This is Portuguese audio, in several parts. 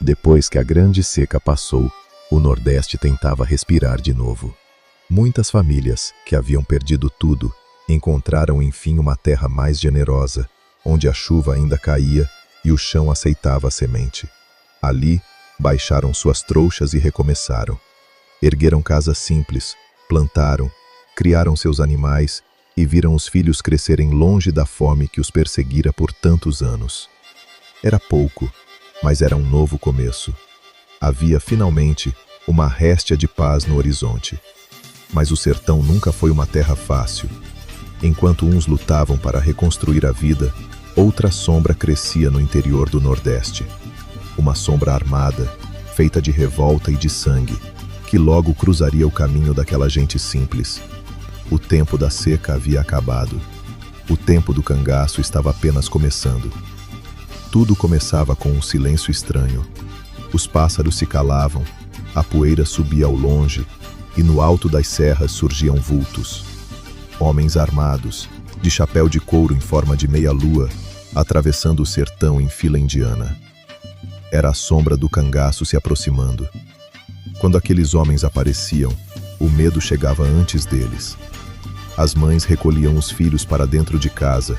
Depois que a grande seca passou, o Nordeste tentava respirar de novo. Muitas famílias, que haviam perdido tudo, encontraram enfim uma terra mais generosa, onde a chuva ainda caía e o chão aceitava a semente. Ali, baixaram suas trouxas e recomeçaram. Ergueram casas simples, plantaram, criaram seus animais e viram os filhos crescerem longe da fome que os perseguira por tantos anos. Era pouco, mas era um novo começo. Havia, finalmente, uma réstia de paz no horizonte. Mas o sertão nunca foi uma terra fácil. Enquanto uns lutavam para reconstruir a vida, outra sombra crescia no interior do Nordeste. Uma sombra armada, feita de revolta e de sangue, que logo cruzaria o caminho daquela gente simples. O tempo da seca havia acabado. O tempo do cangaço estava apenas começando. Tudo começava com um silêncio estranho. Os pássaros se calavam, a poeira subia ao longe, e no alto das serras surgiam vultos. Homens armados, de chapéu de couro em forma de meia-lua, atravessando o sertão em fila indiana. Era a sombra do cangaço se aproximando. Quando aqueles homens apareciam, o medo chegava antes deles. As mães recolhiam os filhos para dentro de casa,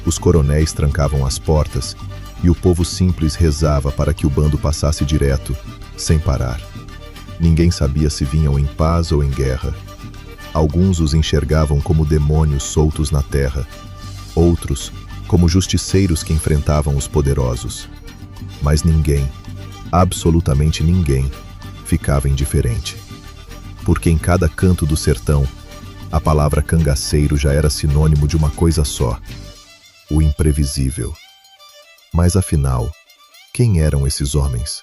os coronéis trancavam as portas e o povo simples rezava para que o bando passasse direto, sem parar. Ninguém sabia se vinham em paz ou em guerra. Alguns os enxergavam como demônios soltos na terra, outros como justiceiros que enfrentavam os poderosos. Mas ninguém, absolutamente ninguém, ficava indiferente. Porque em cada canto do sertão, a palavra cangaceiro já era sinônimo de uma coisa só: o imprevisível. Mas afinal, quem eram esses homens?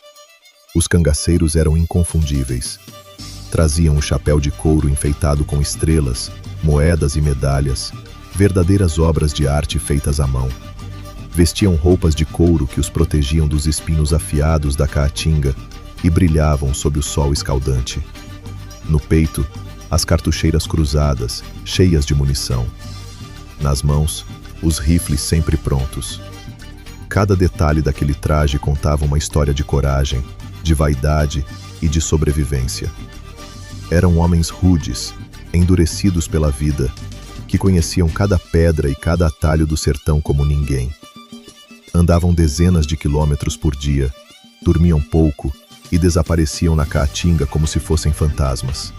Os cangaceiros eram inconfundíveis. Traziam um chapéu de couro enfeitado com estrelas, moedas e medalhas, verdadeiras obras de arte feitas à mão. Vestiam roupas de couro que os protegiam dos espinhos afiados da caatinga e brilhavam sob o sol escaldante. No peito, as cartucheiras cruzadas, cheias de munição. Nas mãos, os rifles sempre prontos. Cada detalhe daquele traje contava uma história de coragem, de vaidade e de sobrevivência. Eram homens rudes, endurecidos pela vida, que conheciam cada pedra e cada atalho do sertão como ninguém. Andavam dezenas de quilômetros por dia, dormiam pouco e desapareciam na caatinga como se fossem fantasmas.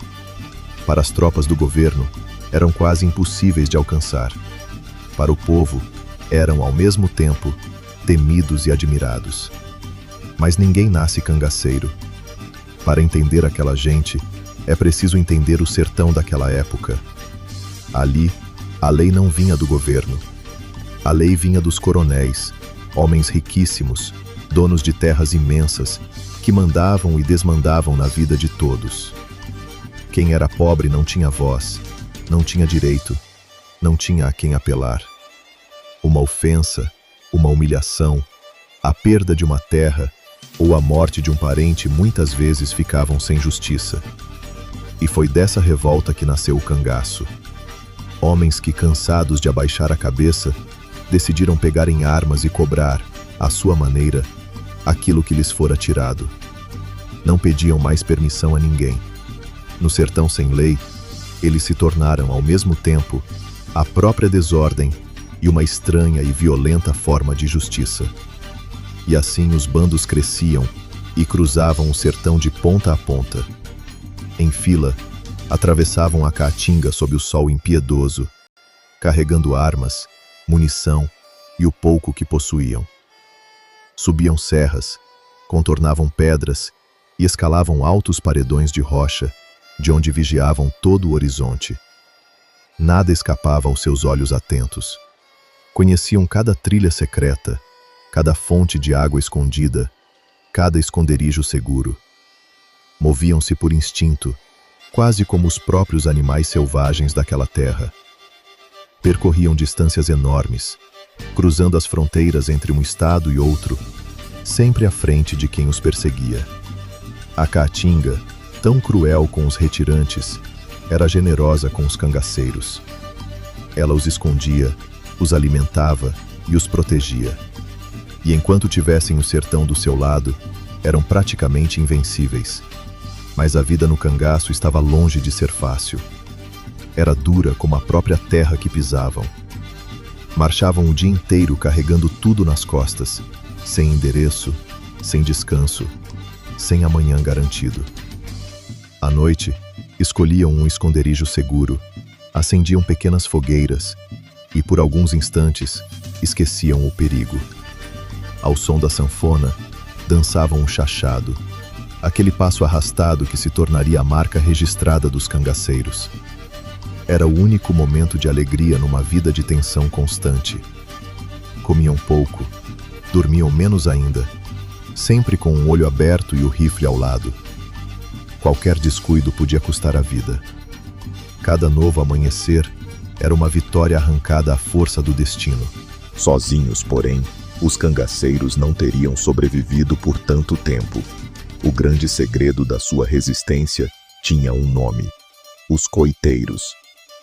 Para as tropas do governo, eram quase impossíveis de alcançar. Para o povo, eram ao mesmo tempo temidos e admirados. Mas ninguém nasce cangaceiro. Para entender aquela gente, é preciso entender o sertão daquela época. Ali, a lei não vinha do governo. A lei vinha dos coronéis, homens riquíssimos, donos de terras imensas, que mandavam e desmandavam na vida de todos. Quem era pobre não tinha voz, não tinha direito, não tinha a quem apelar. Uma ofensa, uma humilhação, a perda de uma terra ou a morte de um parente muitas vezes ficavam sem justiça. E foi dessa revolta que nasceu o cangaço. Homens que, cansados de abaixar a cabeça, decidiram pegar em armas e cobrar, à sua maneira, aquilo que lhes fora tirado. Não pediam mais permissão a ninguém. No sertão sem lei, eles se tornaram, ao mesmo tempo, a própria desordem e uma estranha e violenta forma de justiça. E assim os bandos cresciam e cruzavam o sertão de ponta a ponta. Em fila, atravessavam a caatinga sob o sol impiedoso, carregando armas, munição e o pouco que possuíam. Subiam serras, contornavam pedras e escalavam altos paredões de rocha, de onde vigiavam todo o horizonte. Nada escapava aos seus olhos atentos. Conheciam cada trilha secreta, cada fonte de água escondida, cada esconderijo seguro. Moviam-se por instinto, quase como os próprios animais selvagens daquela terra. Percorriam distâncias enormes, cruzando as fronteiras entre um estado e outro, sempre à frente de quem os perseguia. A caatinga, tão cruel com os retirantes, era generosa com os cangaceiros. Ela os escondia, os alimentava e os protegia. E enquanto tivessem o sertão do seu lado, Eram praticamente invencíveis. Mas a vida no cangaço estava longe de ser fácil. Era dura como a própria terra que pisavam. Marchavam o dia inteiro carregando tudo nas costas, sem endereço, sem descanso, sem amanhã garantido. À noite, escolhiam um esconderijo seguro, acendiam pequenas fogueiras e, por alguns instantes, esqueciam o perigo. Ao som da sanfona, dançavam um chachado, aquele passo arrastado que se tornaria a marca registrada dos cangaceiros. Era o único momento de alegria numa vida de tensão constante. Comiam pouco, dormiam menos ainda, sempre com um olho aberto e o rifle ao lado. Qualquer descuido podia custar a vida. Cada novo amanhecer era uma vitória arrancada à força do destino. Sozinhos, porém, os cangaceiros não teriam sobrevivido por tanto tempo. O grande segredo da sua resistência tinha um nome: os coiteiros.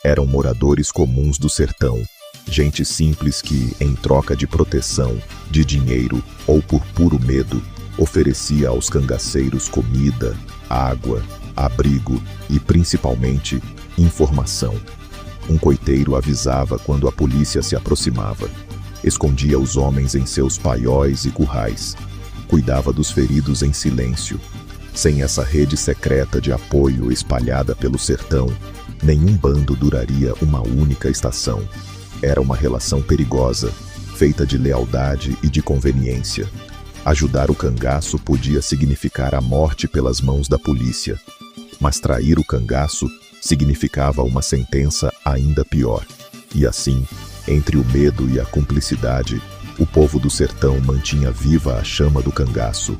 Eram moradores comuns do sertão, gente simples que, em troca de proteção, de dinheiro ou por puro medo, oferecia aos cangaceiros comida, água, abrigo e, principalmente, informação. Um coiteiro avisava quando a polícia se aproximava, escondia os homens em seus paióis e currais, cuidava dos feridos em silêncio. Sem essa rede secreta de apoio espalhada pelo sertão, nenhum bando duraria uma única estação. Era uma relação perigosa, feita de lealdade e de conveniência. Ajudar o cangaço podia significar a morte pelas mãos da polícia, mas trair o cangaço significava uma sentença ainda pior. E assim, entre o medo e a cumplicidade, o povo do sertão mantinha viva a chama do cangaço.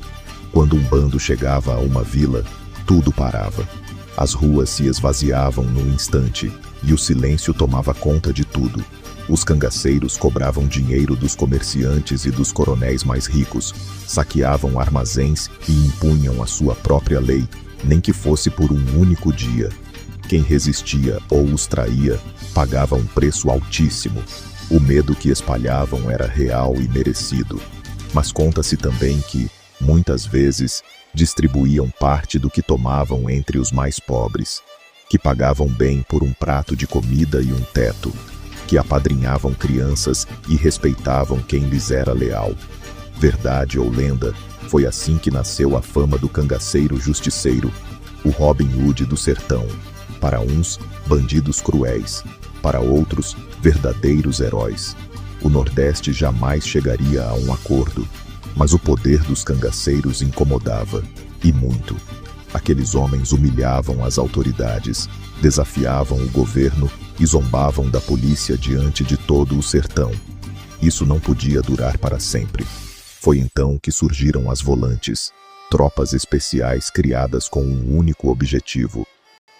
Quando um bando chegava a uma vila, tudo parava. As ruas se esvaziavam num instante e o silêncio tomava conta de tudo. Os cangaceiros cobravam dinheiro dos comerciantes e dos coronéis mais ricos, saqueavam armazéns e impunham a sua própria lei, nem que fosse por um único dia. Quem resistia ou os traía pagava um preço altíssimo. O medo que espalhavam era real e merecido, mas conta-se também que, muitas vezes, distribuíam parte do que tomavam entre os mais pobres, que pagavam bem por um prato de comida e um teto, que apadrinhavam crianças e respeitavam quem lhes era leal. Verdade ou lenda, foi assim que nasceu a fama do cangaceiro justiceiro, o Robin Hood do sertão. Para uns, bandidos cruéis, para outros, verdadeiros heróis. O Nordeste jamais chegaria a um acordo, mas o poder dos cangaceiros incomodava, e muito. Aqueles homens humilhavam as autoridades, desafiavam o governo e zombavam da polícia diante de todo o sertão. Isso não podia durar para sempre. Foi então que surgiram as volantes, tropas especiais criadas com um único objetivo: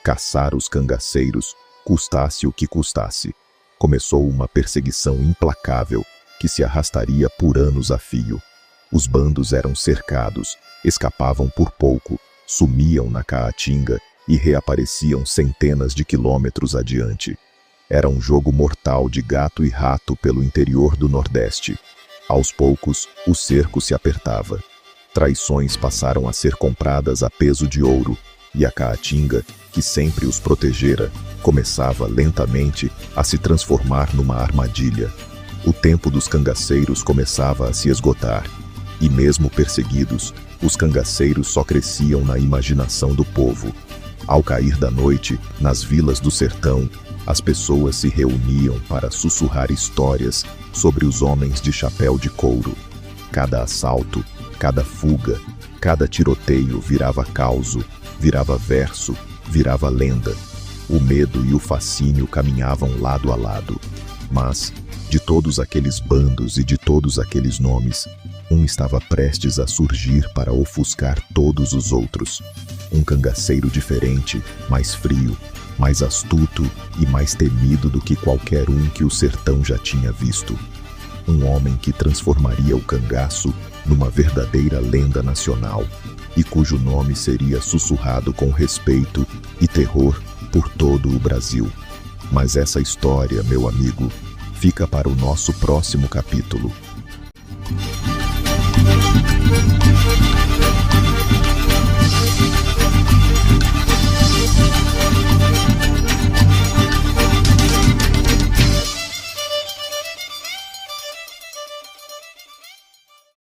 caçar os cangaceiros, custasse o que custasse. Começou uma perseguição implacável que se arrastaria por anos a fio. Os bandos eram cercados, escapavam por pouco, sumiam na caatinga e reapareciam centenas de quilômetros adiante. Era um jogo mortal de gato e rato pelo interior do Nordeste. Aos poucos, o cerco se apertava. Traições passaram a ser compradas a peso de ouro, e a caatinga, que sempre os protegera, começava lentamente a se transformar numa armadilha. O tempo dos cangaceiros começava a se esgotar. E mesmo perseguidos, os cangaceiros só cresciam na imaginação do povo. Ao cair da noite, nas vilas do sertão, as pessoas se reuniam para sussurrar histórias sobre os homens de chapéu de couro. Cada assalto, cada fuga, cada tiroteio virava causo, virava verso, virava lenda. O medo e o fascínio caminhavam lado a lado. Mas, de todos aqueles bandos e de todos aqueles nomes, um estava prestes a surgir para ofuscar todos os outros. Um cangaceiro diferente, mais frio, mais astuto e mais temido do que qualquer um que o sertão já tinha visto. Um homem que transformaria o cangaço numa verdadeira lenda nacional e cujo nome seria sussurrado com respeito e terror por todo o Brasil. Mas essa história, meu amigo, fica para o nosso próximo capítulo.